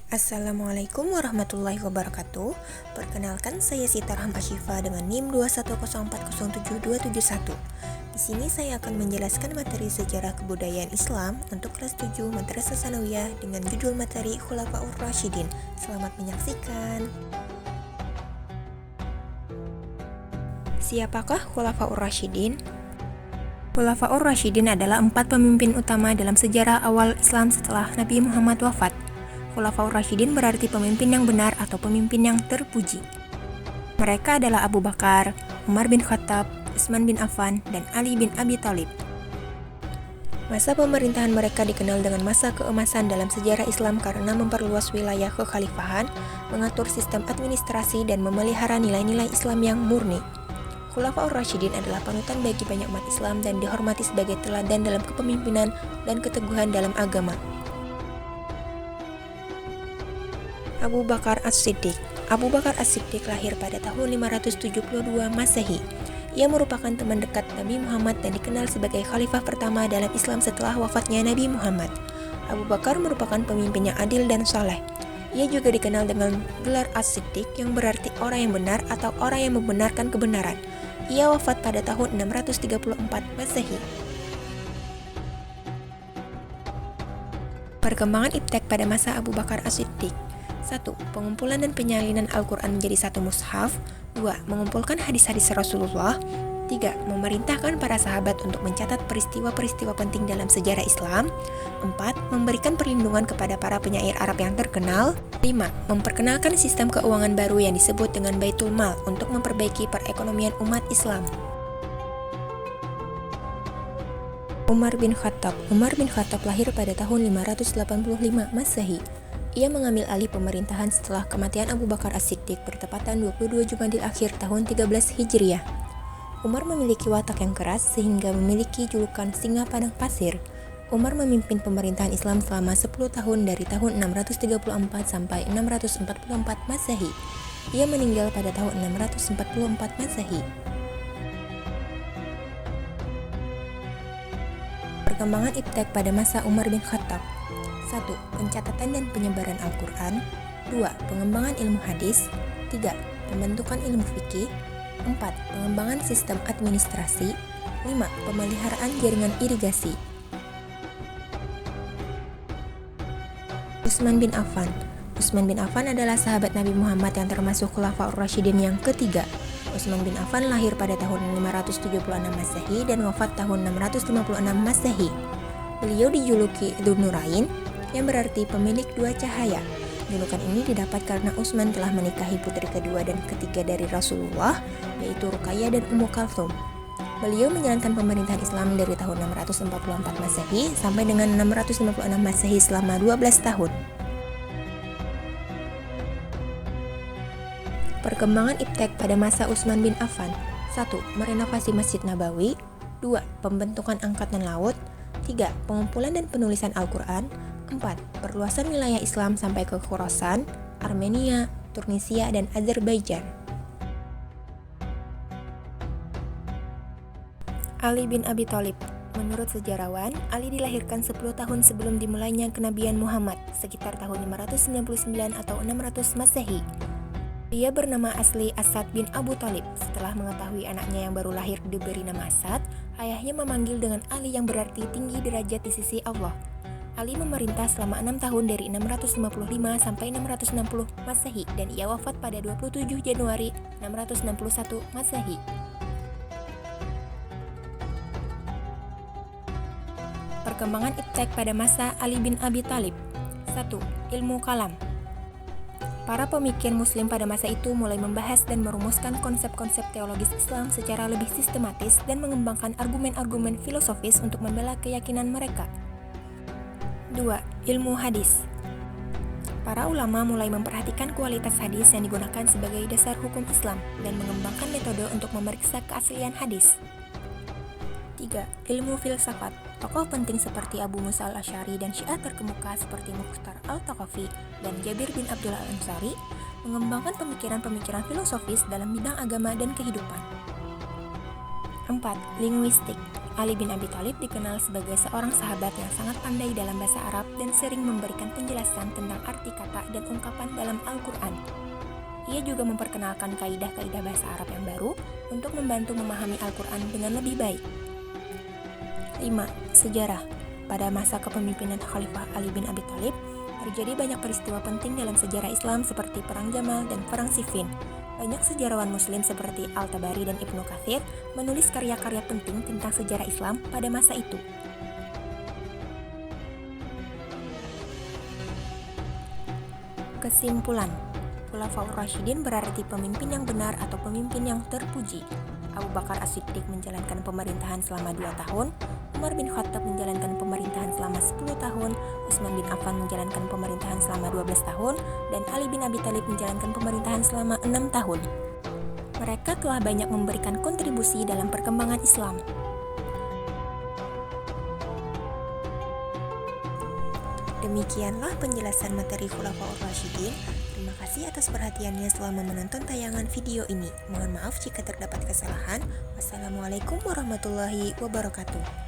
Assalamualaikum warahmatullahi wabarakatuh. Perkenalkan, saya Sita Rahma Syifa dengan NIM 210407271. Di sini saya akan menjelaskan materi sejarah kebudayaan Islam untuk kelas 7 Madrasah Tsanawiyah dengan judul materi Khulafaur Rasyidin. Selamat menyaksikan. Siapakah Khulafaur Rasyidin? Khulafaur Rasyidin adalah 4 pemimpin utama dalam sejarah awal Islam setelah Nabi Muhammad wafat. Khulafaur Rasyidin berarti pemimpin yang benar atau pemimpin yang terpuji. Mereka adalah Abu Bakar, Umar bin Khattab, Utsman bin Affan, dan Ali bin Abi Thalib. Masa pemerintahan mereka dikenal dengan masa keemasan dalam sejarah Islam karena memperluas wilayah kekhalifahan, mengatur sistem administrasi, dan memelihara nilai-nilai Islam yang murni. Khulafaur Rasyidin adalah panutan bagi banyak umat Islam dan dihormati sebagai teladan dalam kepemimpinan dan keteguhan dalam agama. Abu Bakar As-Siddiq. Abu Bakar As-Siddiq lahir pada tahun 572 Masehi. Ia merupakan teman dekat Nabi Muhammad dan dikenal sebagai khalifah pertama dalam Islam setelah wafatnya Nabi Muhammad. Abu Bakar merupakan pemimpin yang adil dan saleh. Ia juga dikenal dengan gelar As-Siddiq yang berarti orang yang benar atau orang yang membenarkan kebenaran. Ia wafat pada tahun 634 Masehi. Perkembangan iptek pada masa Abu Bakar As-Siddiq. 1. Pengumpulan dan penyalinan Al-Quran menjadi satu mushaf. 2. Mengumpulkan hadis-hadis Rasulullah. 3. Memerintahkan para sahabat untuk mencatat peristiwa-peristiwa penting dalam sejarah Islam. 4. Memberikan perlindungan kepada para penyair Arab yang terkenal. 5. Memperkenalkan sistem keuangan baru yang disebut dengan Baitul Mal untuk memperbaiki perekonomian umat Islam. Umar bin Khattab. Umar bin Khattab lahir pada tahun 585 Masehi. Ia mengambil alih pemerintahan setelah kematian Abu Bakar As-Siddiq bertepatan 22 Jumadil Akhir tahun 13 Hijriah. Umar memiliki watak yang keras sehingga memiliki julukan singa padang pasir. Umar memimpin pemerintahan Islam selama 10 tahun dari tahun 634 sampai 644 Masehi. Ia meninggal pada tahun 644 Masehi. Perkembangan iptek pada masa Umar bin Khattab. 1. Pencatatan dan penyebaran Al-Quran. 2. Pengembangan ilmu hadis. 3. Pembentukan ilmu fikih. 4. Pengembangan sistem administrasi. 5. Pemeliharaan jaringan irigasi. Utsman bin Affan. Utsman bin Affan adalah sahabat Nabi Muhammad yang termasuk Khulafaur Rasyidin yang ketiga. Utsman bin Affan lahir pada tahun 576 Masehi dan wafat tahun 656 Masehi. Beliau dijuluki Dzun-Nurain, yang berarti pemilik dua cahaya. Julukan ini didapat karena Utsman telah menikahi putri kedua dan ketiga dari Rasulullah, yaitu Ruqayyah dan Ummu Kalthum. Beliau menjalankan pemerintahan Islam dari tahun 644 Masehi sampai dengan 656 Masehi selama 12 tahun. Perkembangan iptek pada masa Utsman bin Affan. 1. Merenovasi Masjid Nabawi. 2. Pembentukan Angkatan Laut. 3. Pengumpulan dan penulisan Al-Quran. 4. Perluasan wilayah Islam sampai ke Khorasan, Armenia, Tunisia, dan Azerbaijan. Ali bin Abi Thalib. Menurut sejarawan, Ali dilahirkan 10 tahun sebelum dimulainya kenabian Muhammad, sekitar tahun 599 atau 600 Masehi. Dia bernama asli Asad bin Abu Thalib. Setelah mengetahui anaknya yang baru lahir diberi nama Asad, ayahnya memanggil dengan Ali yang berarti tinggi derajat di sisi Allah. Ali memerintah selama 6 tahun dari 655 sampai 660 Masehi dan ia wafat pada 27 Januari 661 Masehi. Perkembangan iptek pada masa Ali bin Abi Thalib. 1. Ilmu kalam. Para pemikir muslim pada masa itu mulai membahas dan merumuskan konsep-konsep teologis Islam secara lebih sistematis dan mengembangkan argumen-argumen filosofis untuk membela keyakinan mereka. 2. Ilmu hadis. Para ulama mulai memperhatikan kualitas hadis yang digunakan sebagai dasar hukum Islam dan mengembangkan metode untuk memeriksa keaslian hadis. 3. Ilmu filsafat. Tokoh penting seperti Abu Musa al-Asy'ari dan syiah terkemuka seperti Mukhtar al-Thaqafi dan Jabir bin Abdullah al-Ansari mengembangkan pemikiran-pemikiran filosofis dalam bidang agama dan kehidupan. 4. Linguistik. Ali bin Abi Thalib dikenal sebagai seorang sahabat yang sangat pandai dalam bahasa Arab dan sering memberikan penjelasan tentang arti kata dan ungkapan dalam Al-Quran. Ia juga memperkenalkan kaidah-kaidah bahasa Arab yang baru untuk membantu memahami Al-Quran dengan lebih baik. 5. Sejarah. Pada masa kepemimpinan Khalifah Ali bin Abi Thalib, terjadi banyak peristiwa penting dalam sejarah Islam seperti Perang Jamal dan Perang Siffin. Banyak sejarawan Muslim seperti Al-Tabari dan Ibnu Katsir menulis karya-karya penting tentang sejarah Islam pada masa itu. Kesimpulan, Khulafaur Rasyidin berarti pemimpin yang benar atau pemimpin yang terpuji. Abu Bakar As-Siddiq menjalankan pemerintahan selama 2 tahun, Umar bin Khattab menjalankan pemerintahan selama 10 tahun, Utsman bin Affan menjalankan pemerintahan selama 12 tahun, dan Ali bin Abi Thalib menjalankan pemerintahan selama 6 tahun. Mereka telah banyak memberikan kontribusi dalam perkembangan Islam. Demikianlah penjelasan materi Khulafaur Rasyidin. Terima kasih atas perhatiannya selama menonton tayangan video ini. Mohon maaf jika terdapat kesalahan. Wassalamualaikum warahmatullahi wabarakatuh.